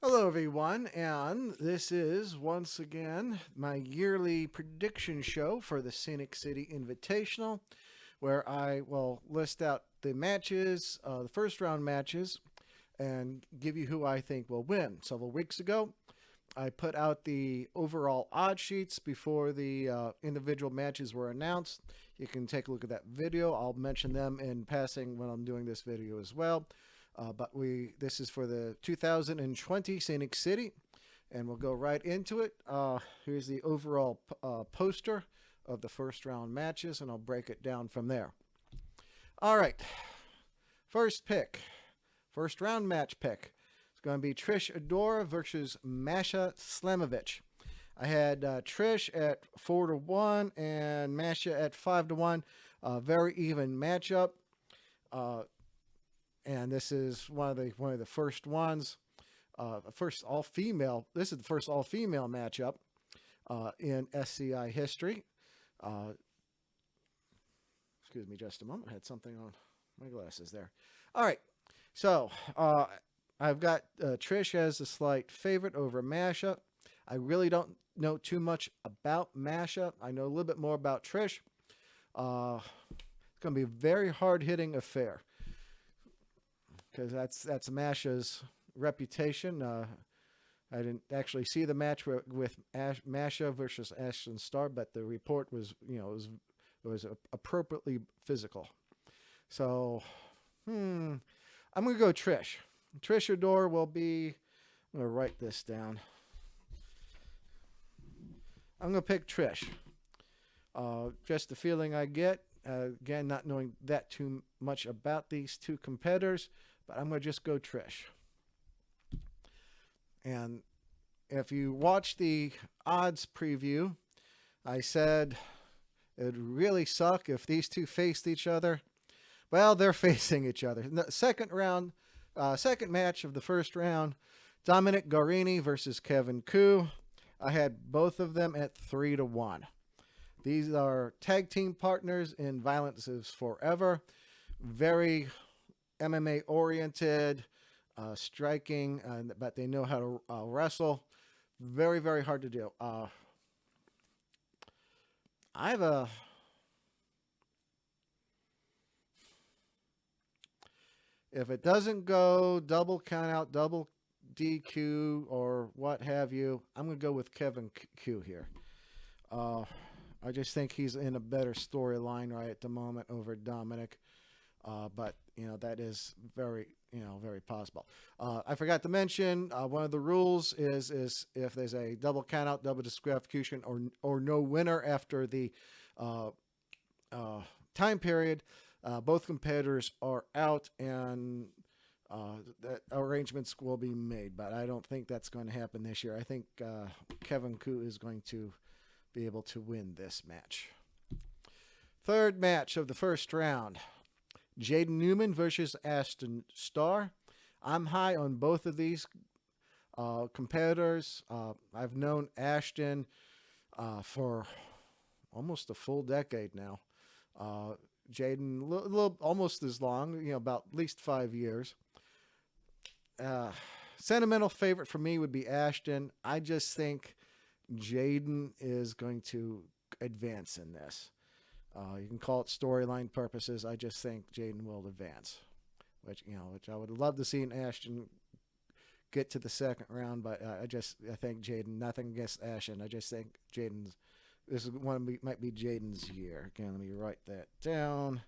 Hello, everyone, and this is once again my yearly prediction show for the Scenic City Invitational, where I will list out the matches, the first round matches, and give you who I think will win. Several weeks ago, I put out the overall odd sheets before the individual matches were announced. You can take a look at that video. I'll mention them in passing when I'm doing this video as well. But this is for the 2020 Scenic City, and we'll go right into it. Here's the overall poster of the first round matches, and I'll break it down from there. All right, first pick, first round match pick. It's going to be Trish Adora versus Masha Slamovich. I had Trish at 4-1 and Masha at 5-1. Very even matchup. And this is one of the first ones. First all female. This is the first all female matchup in SCI history. Excuse me, just a moment. I had something on my glasses there. All right, so I've got Trish as a slight favorite over Masha. I really don't know too much about Masha. I know a little bit more about Trish. It's going to be a very hard-hitting affair because that's Masha's reputation. I didn't actually see the match with Masha versus Ashton Starr, but the report was, it was appropriately physical. So, I'm going to go Trish. Trish Adora will be, I'm going to write this down. I'm going to pick Trish. Just the feeling I get, again, not knowing that too much about these two competitors, but I'm going to just go Trish. And if you watch the odds preview, I said it would really suck if these two faced each other. Well, they're facing each other. In the second round, second match of the first round, Dominic Garini versus Kevin Koo. I had both of them at 3-1. These are tag team partners in Violence is Forever. Very MMA oriented, striking, but they know how to wrestle. Very, very hard to do. I have a... If it doesn't go double count out, double DQ, or what have you, I'm going to go with Kevin Q here. I just think he's in a better storyline right at the moment over Dominic. But, that is very, very possible. I forgot to mention, one of the rules is if there's a double count out, double disqualification, or no winner after the time period, both competitors are out and arrangements will be made. But I don't think that's going to happen this year. I think Kevin Koo is going to be able to win this match. Third match of the first round. Jaden Newman versus Ashton Starr. I'm high on both of these competitors. I've known Ashton for almost a full decade now. Jaden, almost as long, about at least 5 years. Sentimental favorite for me would be Ashton. I just think Jaden is going to advance in this. You can call it storyline purposes. I just think Jaden will advance, which I would love to see in Ashton get to the second round. But I think Jaden. Nothing against Ashton. I just think might be Jaden's year. Again, let me write that down.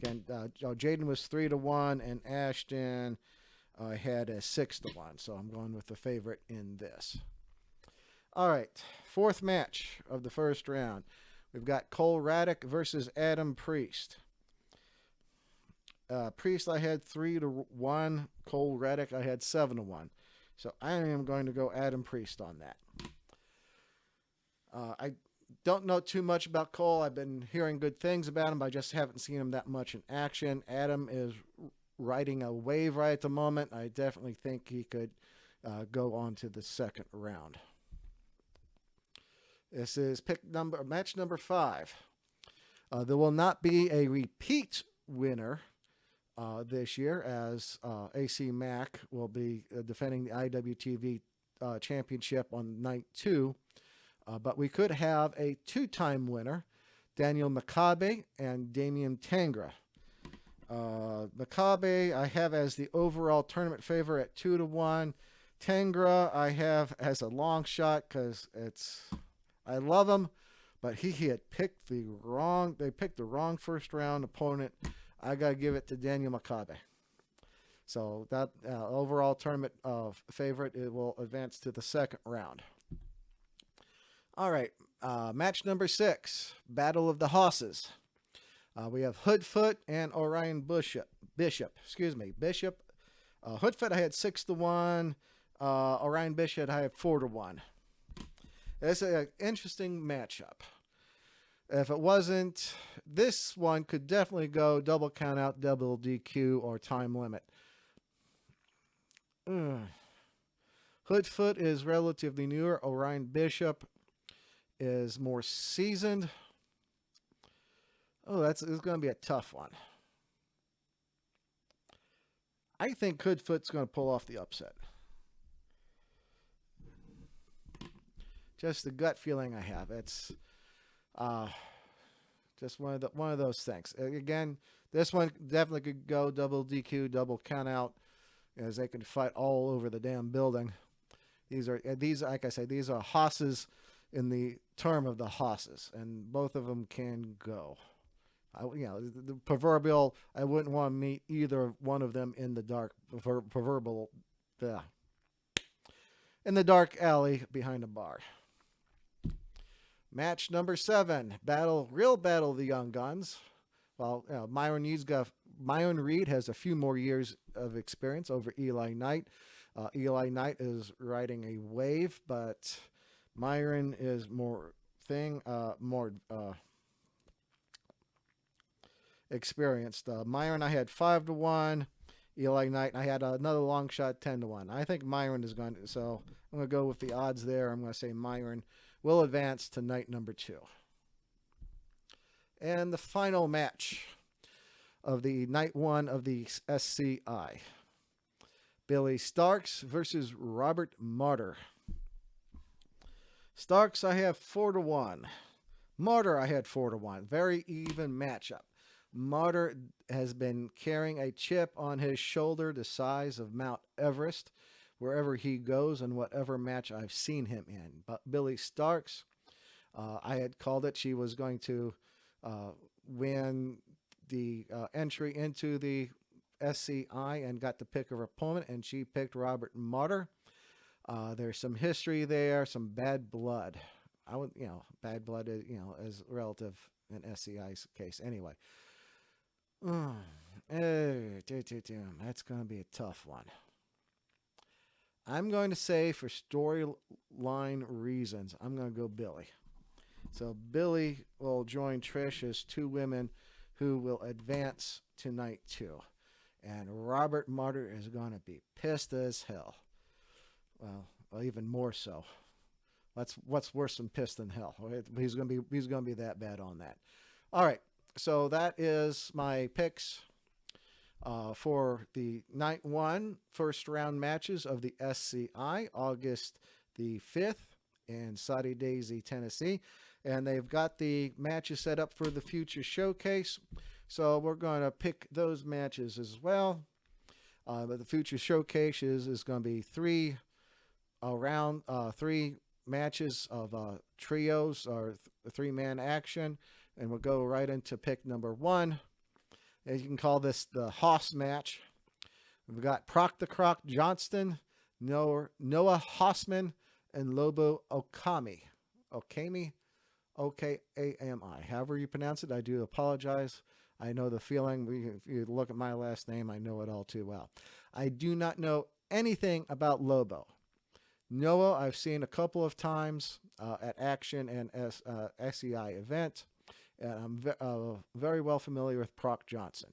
Again, Jaden was 3-1, and Ashton had a 6-1. So I'm going with the favorite in this. All right, fourth match of the first round. We've got Cole Raddick versus Adam Priest. Priest, I had 3-1. Cole Raddick, I had 7-1. So I am going to go Adam Priest on that. I don't know too much about Cole. I've been hearing good things about him, but I just haven't seen him that much in action. Adam is riding a wave right at the moment. I definitely think he could go on to the second round. This is match number 5. There will not be a repeat winner this year, as AC Mack will be defending the IWTV championship on night 2. But we could have a 2-time winner, Daniel Makabe and Damian Tangra. Makabe I have as the overall tournament favorite at 2-1. Tangra I have as a long shot because I love him, but he had picked the wrong first round opponent. I got to give it to Daniel Makabe. So that overall tournament favorite, it will advance to the second round. All right, match number 6, Battle of the Hosses. We have Hoodfoot and Orion Bishop. Bishop. Hoodfoot I had 6-1. Orion Bishop I had 4-1. It's an interesting matchup. If it wasn't, this one could definitely go double count out, double DQ, or time limit. Hoodfoot is relatively newer. Orion Bishop is more seasoned. Oh, it's going to be a tough one. I think Hoodfoot's going to pull off the upset. Just the gut feeling I have. It's just one of those things. Again, this one definitely could go double DQ, double count out, as they can fight all over the damn building. These like I say, these are hosses in the term of the hosses, and both of them can go. The proverbial, I wouldn't want to meet either one of them in the dark, proverbial, in the dark alley behind a bar. Match number 7, real battle of the young guns. Well, Myron Reed has a few more years of experience over Eli Knight. Eli Knight is riding a wave, but Myron is more experienced. Myron I had 5-1. Eli Knight I had another long shot 10-1. I think Myron is going to, so I'm going to go with the odds there. I'm going to say Myron will advance to night number 2. And the final match of the night 1 of the SCI. Billy Starks versus Robert Martyr. Starks I have 4-1. Martyr I had 4-1. Very even matchup. Martyr has been carrying a chip on his shoulder the size of Mount Everest wherever he goes and whatever match I've seen him in. But Billy Starks, I had called it. She was going to win the entry into the SCI and got to pick her opponent, and she picked Robert Martyr. There's some history there, some bad blood. Bad blood is, is relative in SCI's case anyway. That's going to be a tough one. I'm going to say, for storyline reasons, I'm going to go Billy. So Billy will join Trish as 2 women who will advance to night 2. And Robert Martyr is going to be pissed as hell. Well, even more so. What's worse than pissed than hell? He's going to be that bad on that. All right. So that is my picks for the night 1 first round matches of the SCI, August the 5th in Soddy Daisy, Tennessee. And they've got the matches set up for the future showcase. So we're going to pick those matches as well. But the future showcase is going to be 3 matches of trios or 3-man action. And we'll go right into pick number 1. As you can call this the Hoss match. We've got Proc the Croc Johnston, Noah Hossman, and Lobo Okami. Okami? O-K-A-M-I. However you pronounce it, I do apologize. I know the feeling. If you look at my last name, I know it all too well. I do not know anything about Lobo. Noah, I've seen a couple of times at Action and SCI event. And I'm very well familiar with Proc Johnson.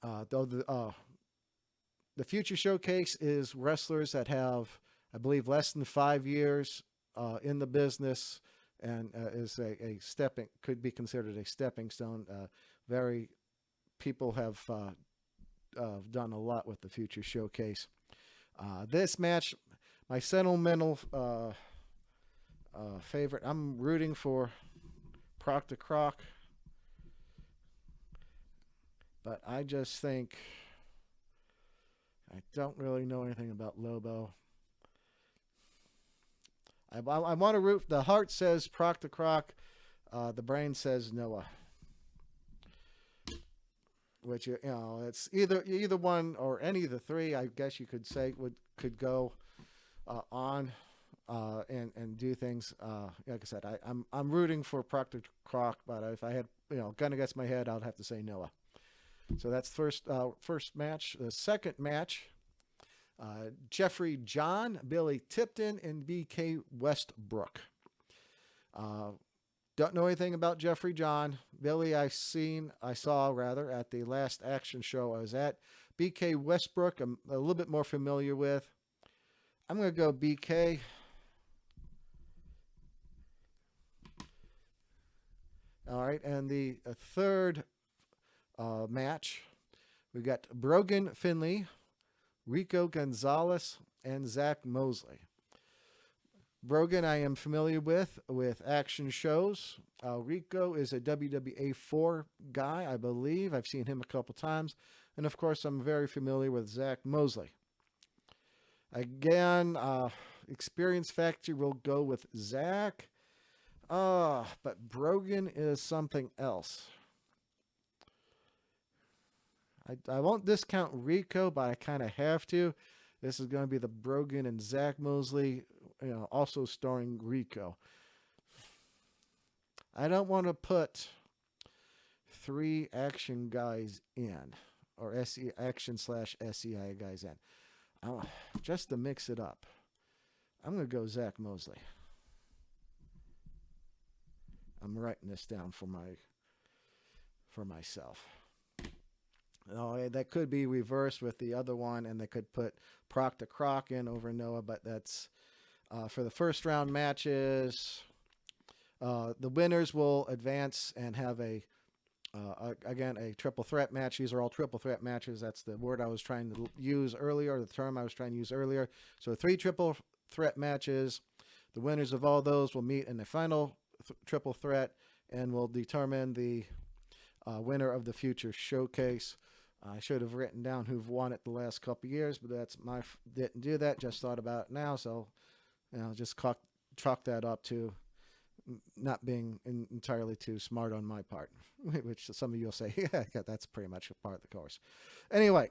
Though the future showcase is wrestlers that have, I believe, less than 5 years in the business, and is could be considered a stepping stone. Very people have done a lot with the Future Showcase. This match, my sentimental favorite, I'm rooting for Proctor Croc, but I just think I don't really know anything about Lobo. I want to root. The heart says Proctor Croc, the brain says Noah. Which, you know, it's either one or any of the three. I guess you could say could go on and do things. Like I said, I'm rooting for Proctor Croc, but if I had gun against my head, I'd have to say Noah. So that's first match. The second match, Jeffrey John, Billy Tipton, and BK Westbrook. Don't know anything about Jeffrey John. Billy I saw at the last action show I was at. BK Westbrook I'm a little bit more familiar with. I'm going to go BK. All right, and the third match, we got Brogan Finley, Rico Gonzalez, and Zach Mosley. Brogan I am familiar with action shows. Rico is a WWA 4 guy, I believe. I've seen him a couple times. And, of course, I'm very familiar with Zach Mosley. Again, experience factor will go with Zach. But Brogan is something else. I won't discount Rico, but I kind of have to. This is going to be the Brogan and Zach Mosley, also starring Rico. I don't want to put 3 action guys in, or action/SCI guys in. Just to mix it up, I'm going to go Zach Mosley. I'm writing this down for myself. That could be reversed with the other one, and they could put Proctor Croc in over Noah, but that's for the first round matches. The winners will advance and have again a triple threat match. These are all triple threat matches. That's the word I was trying to use earlier, the term I was trying to use earlier. So 3 triple threat matches. The winners of all those will meet in the final triple threat and will determine the winner of the Future Showcase. I should have written down who've won it the last couple years, but didn't do that. Just thought about it now, so just chalk that up to not being entirely too smart on my part, which some of you will say, yeah, that's pretty much a part of the course. Anyway,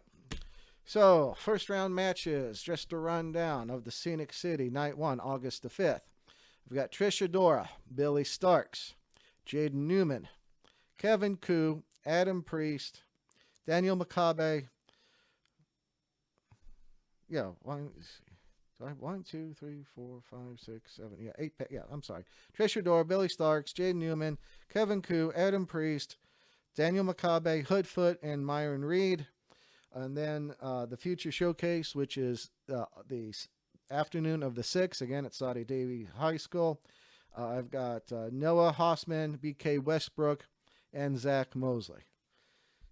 so first round matches, just a rundown of the Scenic City, night 1, August the 5th. We've got Trish Adora, Billy Starks, Jaden Newman, Kevin Koo, Adam Priest, Daniel Makabe. Yeah, 1, 2, 3, 4, 5, 6, 7, 8. Yeah, I'm sorry. Trish Adora, Billy Starks, Jaden Newman, Kevin Koo, Adam Priest, Daniel Makabe, Hoodfoot, and Myron Reed. And then the Future Showcase, which is the afternoon of the 6th, again at Soddy Daisy High School. I've got Noah Hossman, BK Westbrook, and Zach Mosley.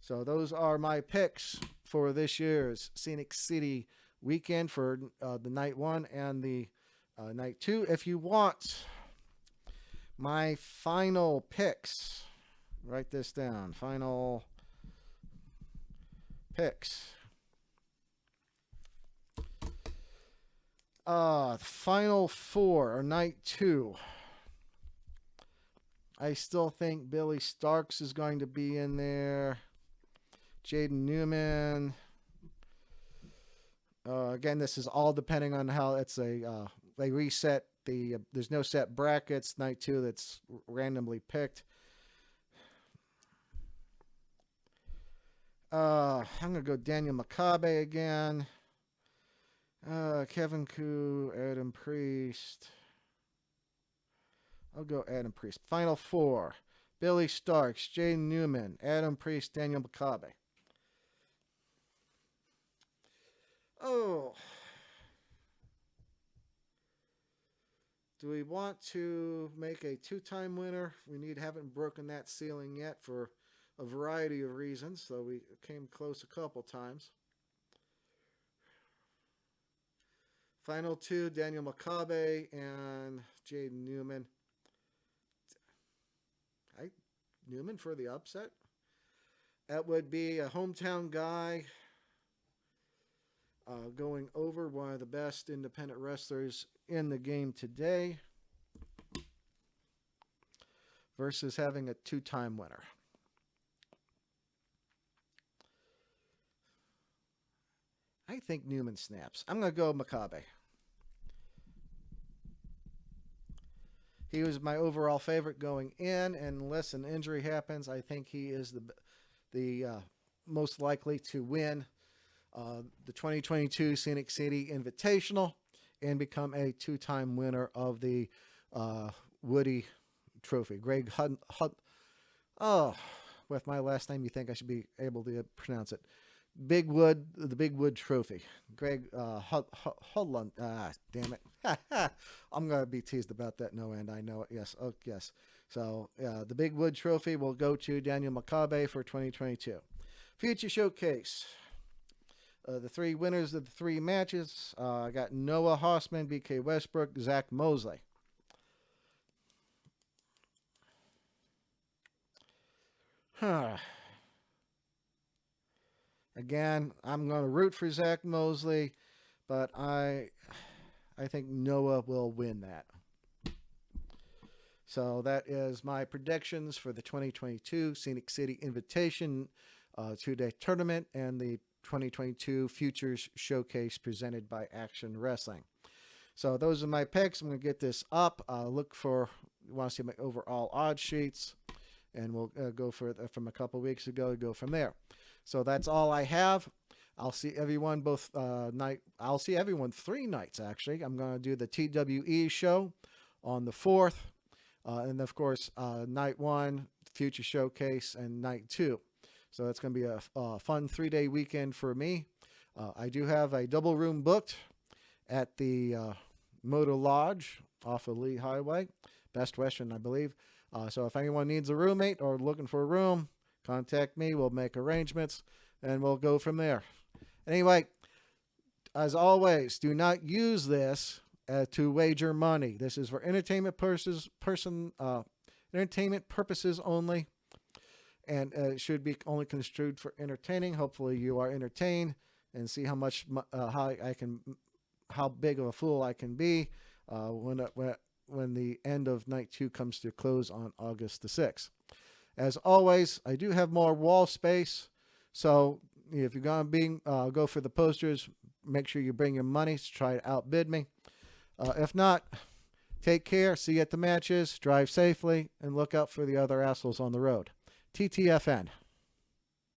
So those are my picks for this year's Scenic City weekend for the night 1 and the night 2. If you want my final picks, write this down. Final picks. Final 4 or night 2. I still think Billy Starks is going to be in there. Jaden Newman. Again, this is all depending on how it's they reset there's no set brackets. Night 2 that's randomly picked. I'm going to go Daniel Makabe again. Kevin Koo, Adam Priest. I'll go Adam Priest. Final 4. Billy Starks, Jaden Newman, Adam Priest, Daniel Makabe. Oh. Do we want to make a 2-time winner? We haven't broken that ceiling yet for a variety of reasons, so we came close a couple times. Final two, Daniel Makabe and Jaden Newman. Newman for the upset? That would be a hometown guy going over one of the best independent wrestlers in the game today versus having a two-time winner. I think Newman snaps. I'm going to go Makabe. He was my overall favorite going in, and unless an injury happens, I think he is the most likely to win the 2022 Scenic City Invitational and become a two-time winner of the Woody Trophy. Greg with my last name, you think I should be able to pronounce it. The Big Wood Trophy. Greg Hudlund. Damn it. I'm going to be teased about that no end. I know it. Yes. Oh, yes. So, the Big Wood Trophy will go to Daniel Makabe for 2022. Future Showcase. The three winners of the three matches. I got Noah Hossman, BK Westbrook, Zach Mosley. Again, I'm going to root for Zach Mosley, but I think Noah will win that. So that is my predictions for the 2022 Scenic City Invitation two-day tournament and the 2022 Futures Showcase presented by Action Wrestling. So those are my picks. I'm going to get this up. Look for, you want to see my overall odds sheets, and we'll go for from a couple weeks ago, go from there. So that's all I have. I'll see everyone I'll see everyone 3 nights, actually. I'm going to do the TWE show on the 4th. And of course, night 1, Future Showcase, and night 2. So it's going to be a fun 3-day weekend for me. I do have a double room booked at the Moto Lodge off of Lee Highway, Best Western, I believe. So if anyone needs a roommate or looking for a room, contact me. We'll make arrangements, and we'll go from there. Anyway, as always, do not use this to wager money. This is for entertainment entertainment purposes only, and it should be only construed for entertaining. Hopefully, you are entertained and see how much how big of a fool I can be when the end of night 2 comes to close on August the 6th. As always, I do have more wall space, so if you're going to go for the posters, make sure you bring your money to try to outbid me. If not, take care, see you at the matches, drive safely, and look out for the other assholes on the road. TTFN.